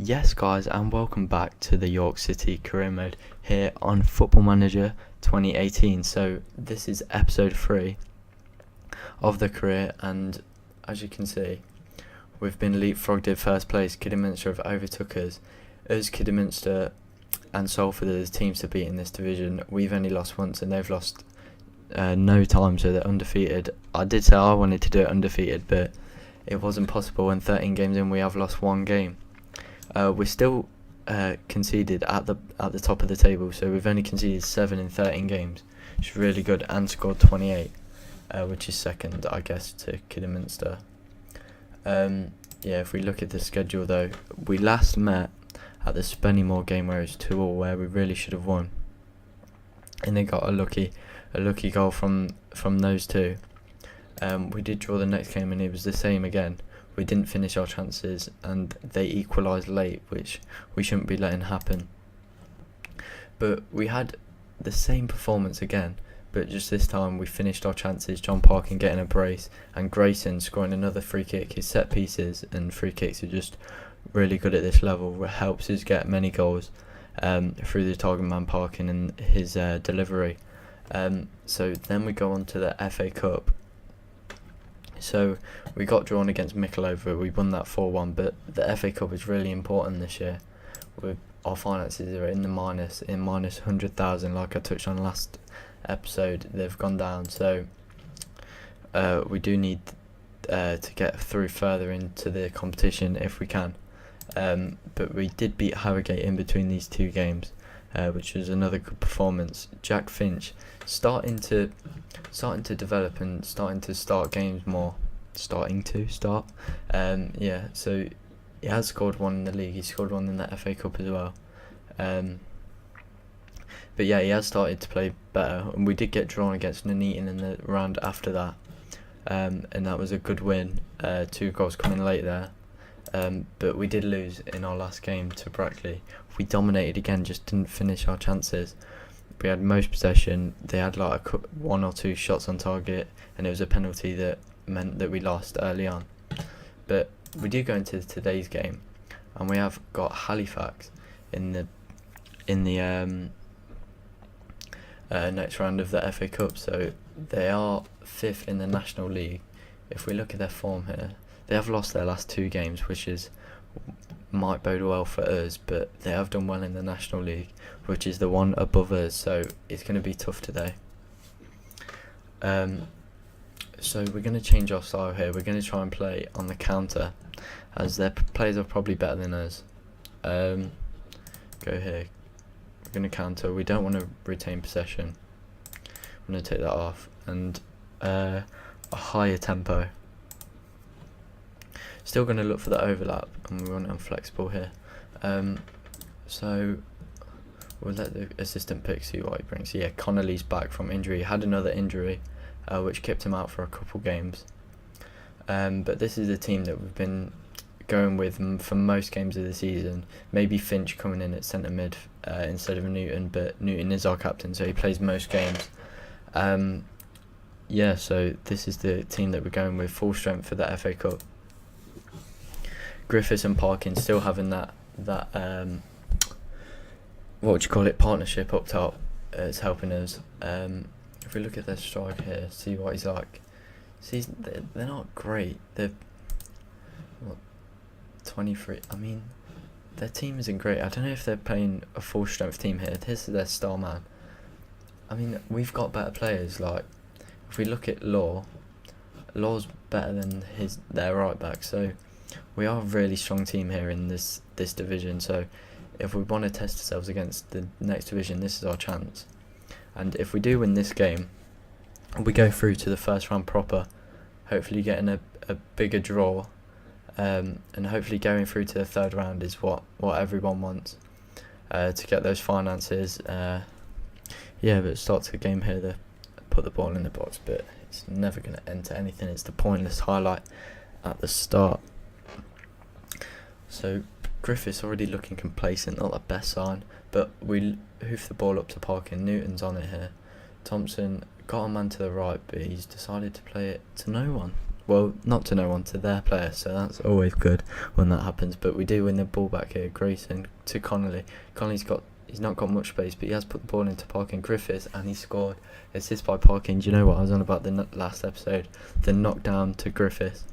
Yes, guys, and welcome back to the York City Career Mode here on Football Manager 2018. So this is episode 3 of the career, and as you can see, we've been leapfrogged in first place. Kidderminster have overtook us. Kidderminster and Salford are the teams to beat in this division. We've only lost once, and they've lost no time, so they're undefeated. I did say I wanted to do it undefeated, but it wasn't possible. And 13 games in, we have lost one game. We're still conceded at the top of the table, so we've only conceded 7 in 13 games, which is really good, and scored 28, which is second, I guess, to Kidderminster. If we look at the schedule though, we last met at the Spennymoor game where it was 2-2, where we really should have won, and they got a lucky goal from those two. We did draw the next game, and it was the same again. We didn't finish our chances, and they equalised late, which we shouldn't be letting happen. But we had the same performance again, but just this time we finished our chances. John Parkin getting a brace, and Grayson scoring another free kick. His set pieces and free kicks are just really good at this level. It helps us get many goals through the target man Parkin and his delivery. So then we go on to the FA Cup. So we got drawn against Mickleover. We won that 4-1, but the FA Cup is really important this year. Our finances are in minus 100,000, like I touched on last episode. They've gone down, so we do need to get through further into the competition if we can. But we did beat Harrogate in between these two games, which was another good performance. Jack Finch starting to develop and starting to start games more. So he has scored one in the league. He scored one in the FA Cup as well. But yeah, he has started to play better, and we did get drawn against Nuneaton in the round after that, and that was a good win. 2 goals coming late there, but we did lose in our last game to Brackley. We dominated again, just didn't finish our chances. We had most possession. They had like 1 or 2 shots on target, and it was a penalty that meant that we lost early on. But we do go into today's game, and we have got Halifax in the next round of the FA Cup. So they are 5th in the National League. If we look at their form here, they have lost their last 2 games, which might bode well for us, but they have done well in the National League, which is the one above us, so it's going to be tough today. So we're going to change our style here. We're going to try and play on the counter, as their players are probably better than us. Go here. We're going to counter. We don't want to retain possession. I'm going to take that off, and a higher tempo. Still going to look for the overlap, and we want it flexible here. So we'll let the assistant pick, see what he brings. Yeah, Connolly's back from injury. He had another injury, which kept him out for a couple games. But this is the team that we've been going with for most games of the season. Maybe Finch coming in at centre mid instead of Newton, but Newton is our captain, so he plays most games. So this is the team that we're going with, full strength for the FA Cup. Griffiths and Parkin still having that partnership up top. It's helping us. If we look at their strike here, see what he's like. See, they're not great. They're 23. I mean, their team isn't great. I don't know if they're playing a full strength team here. This is their star man. I mean, we've got better players. Like, if we look at Law's better than their right back. So we are a really strong team here in this division. So if we want to test ourselves against the next division, this is our chance. And if we do win this game, we go through to the first round proper, hopefully getting a bigger draw, and hopefully going through to the third round is what everyone wants, to get those finances. But it starts the game here, they put the ball in the box, but it's never going to enter anything. It's the pointless highlight at the start. So Griffiths already looking complacent, not the best sign, but we hoof the ball up to Parkin. Newton's on it here. Thompson got a man to the right, but he's decided to play it to no one. Well, not to no one, to their player, so that's always good when that happens. But we do win the ball back here. Grayson to Connolly. He's not got much space, but he has put the ball into Parkin Griffiths, and he scored. Assist by Parkin. Do you know what I was on about the last episode? The knockdown to Griffiths,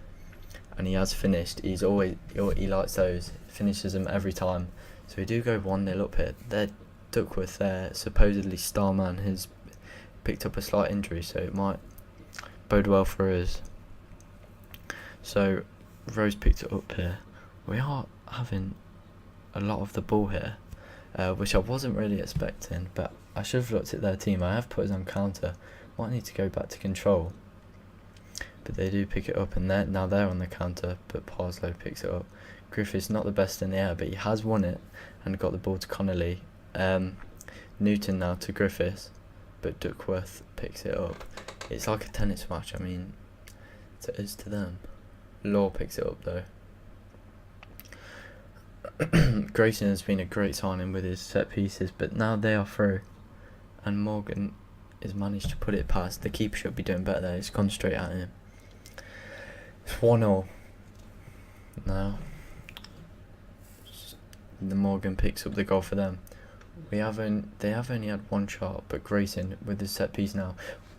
and he has finished. He likes those. Finishes them every time. So we do go 1-0 up here. Duckworth, their supposedly star man, has picked up a slight injury, so it might bode well for us. So Rose picked it up here. We are having a lot of the ball here, which I wasn't really expecting, but I should have looked at their team. I have put us on counter. Might need to go back to control. But they do pick it up, and now they're on the counter, but Parslow picks it up. Griffiths not the best in the air, but he has won it and got the ball to Connolly. Newton now to Griffiths, but Duckworth picks it up. It's like a tennis match, I mean, it is to them. Law picks it up though. Grayson has been a great signing with his set pieces, but now they are through, and Morgan has managed to put it past. The keeper should be doing better there. It's gone straight at him. It's 1-0 now. The Morgan picks up the goal for them. They have only had one shot, but Grayson with the set piece now.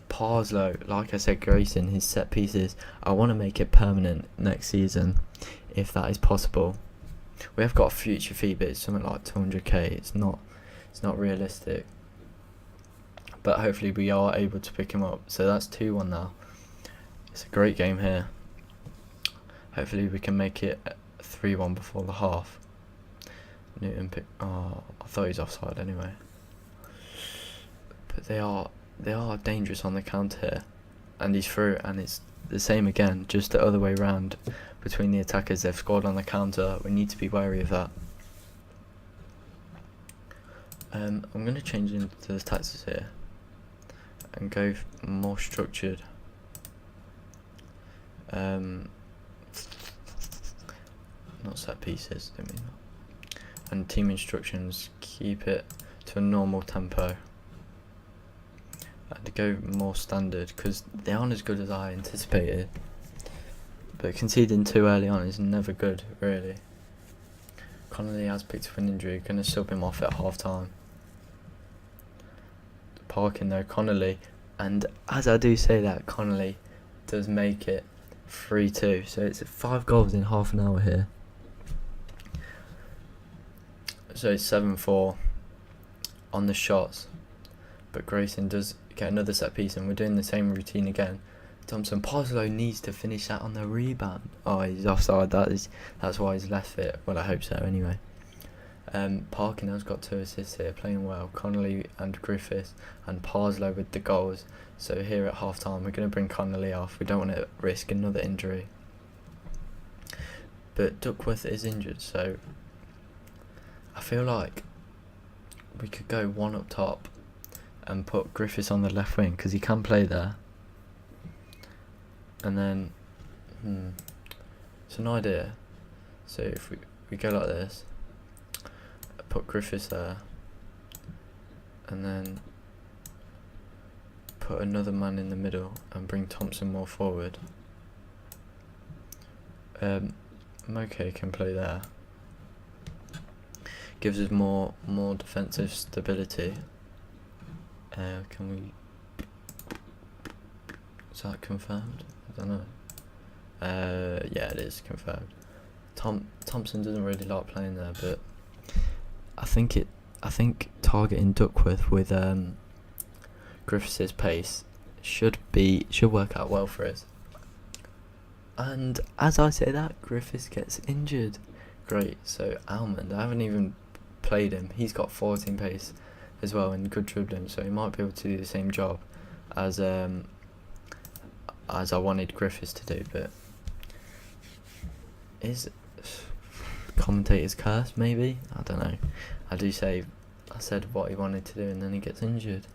Parslow, like I said, Grayson, his set pieces, I want to make it permanent next season, if that is possible. We have got a future fee, but it's something like 200k. It's not realistic. But hopefully we are able to pick him up. So that's 2-1 now. It's a great game here. Hopefully we can make it 3-1 before the half. Newton I thought he was offside anyway. But they are dangerous on the counter here, and he's through, and it's the same again, just the other way round between the attackers. They've scored on the counter. We need to be wary of that. I'm going to change into the tactics here and go more structured. Not set pieces, I mean. And team instructions, keep it to a normal tempo. And to go more standard, because they aren't as good as I anticipated. But conceding too early on is never good, really. Connolly has picked up an injury, going to sub him off at half time. Parking though, Connolly, and as I do say that, Connolly does make it 3-2. So it's 5 goals in half an hour here. So it's 7-4 on the shots, but Grayson does get another set piece, and we're doing the same routine again. Thompson, Parslow needs to finish that on the rebound. Oh, he's offside. That's why he's left it. Well, I hope so anyway. Parkin has got 2 assists here, playing well. Connolly and Griffiths and Parslow with the goals. So here at half time we're going to bring Connolly off. We don't want to risk another injury. But Duckworth is injured, so I feel like we could go one up top and put Griffiths on the left wing, because he can play there. And then, it's an idea. So if we go like this, put Griffiths there, and then put another man in the middle and bring Thompson more forward. Moke can play there. Gives us more defensive stability. Can we? Is that confirmed? I don't know. Yeah, it is confirmed. Thompson doesn't really like playing there, but I think targeting Duckworth with Griffiths' pace should work out well for us. And as I say that, Griffiths gets injured. Great. So Almond, I haven't even played him. He's got 14 pace as well and good dribbling, so he might be able to do the same job as I wanted Griffiths to do. But is commentator's curse maybe? I don't know. I said what he wanted to do and then he gets injured.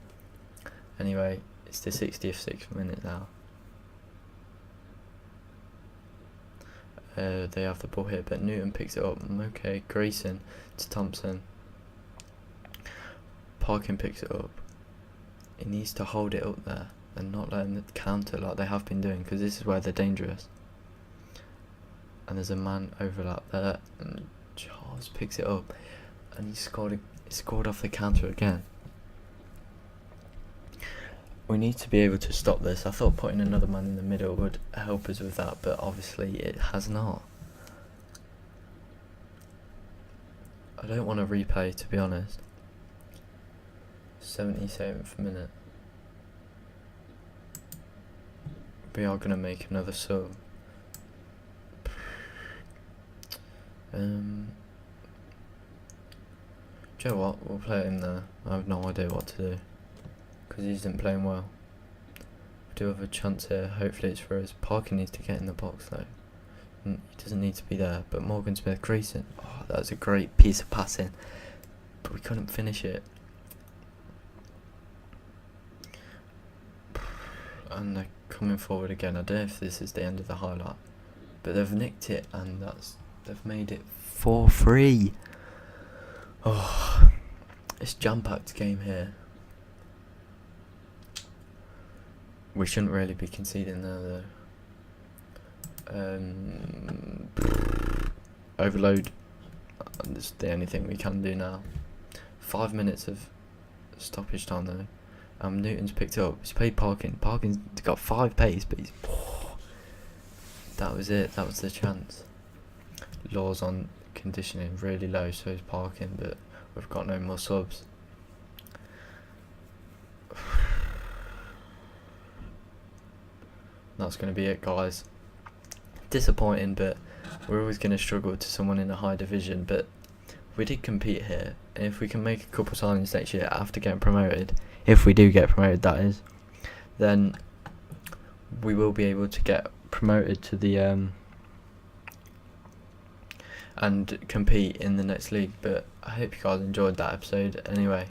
Anyway, it's the 66th minute now. They have the ball here, but Newton picks it up. Okay, Grayson to Thompson. Parkin picks it up. He needs to hold it up there. and not letting it counter like they have been doing, because this is where they're dangerous. And there's a man overlap there, and Charles picks it up, and he scored off the counter again. We need to be able to stop this. I thought putting another man in the middle would help us with that, but obviously it has not. I don't want to replay, to be honest. 77th minute. We are going to make another sub. Do you know what? We'll play him there. I have no idea what to do, because he isn't playing well. We do have a chance here. Hopefully it's for us. Parker needs to get in the box though. He doesn't need to be there. But Morgan Smith creasing. Oh, that was a great piece of passing, but we couldn't finish it. And they're coming forward again. I don't know if this is the end of the highlight, but they've nicked it, and they've made it 4-3. Oh, it's jam-packed game here. We shouldn't really be conceding there though. Overload. That's the only thing we can do now. 5 minutes of stoppage time though. Newton's picked it up. He's played Parkin. Parkin's got 5 pace, but he's. That was it. That was the chance. Law's on conditioning really low, so he's Parkin, but we've got no more subs. That's going to be it, guys. Disappointing, but we're always going to struggle to someone in a high division, but we did compete here, and if we can make a couple signings next year after getting promoted, if we do get promoted that is, then we will be able to get promoted to the and compete in the next league. But I hope you guys enjoyed that episode anyway.